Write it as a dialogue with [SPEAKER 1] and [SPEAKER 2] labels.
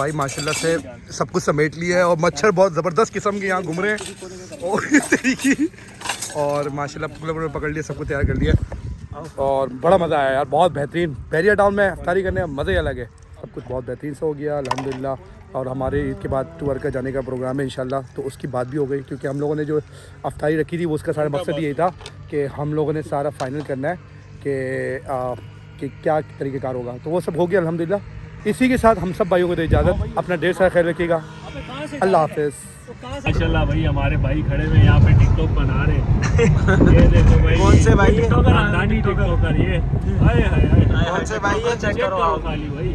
[SPEAKER 1] भाई माशाल्लाह से सब कुछ समेट लिया है और मच्छर बहुत ज़बरदस्त किस्म के यहाँ घूम रहे हैं और इस तरीके और माशाल्लाह पूरा पकड़ लिया, सब कुछ तैयार कर लिया और बड़ा मज़ा आया यार, बहुत बेहतरीन। बहरिया टाउन में अफ्तारी करने का मज़ा ही अलग है, सब कुछ बहुत बेहतरीन से हो गया अल्हम्दुलिल्लाह। और हमारे ईद के बाद टूर का जाने का प्रोग्राम है इंशाल्लाह, तो उसकी बात भी हो गई क्योंकि हम लोगों ने जो अफ्तारी रखी थी वो उसका सारा मकसद यही था कि हम लोगों ने सारा फाइनल करना है कि क्या तरीक़ेकार होगा, तो वो सब हो गया अल्हम्दुलिल्लाह। इसी के साथ हम सब भाइयों को दे इजाज़त, अपना ढेर सारा ख्याल रखिएगा, अल्लाह हाफ़िज़।
[SPEAKER 2] माशाल्लाह भाई हमारे भाई खड़े हुए यहाँ पे टिकटॉक बना रहे हैं। ये देखो भाई,
[SPEAKER 3] कौन से भाई?
[SPEAKER 2] टिकटॉकर, खानदानी टिकटॉकर ये। हाय हाय हाय,
[SPEAKER 3] कौन से भाई? ये चेक करो
[SPEAKER 2] खाली भाई।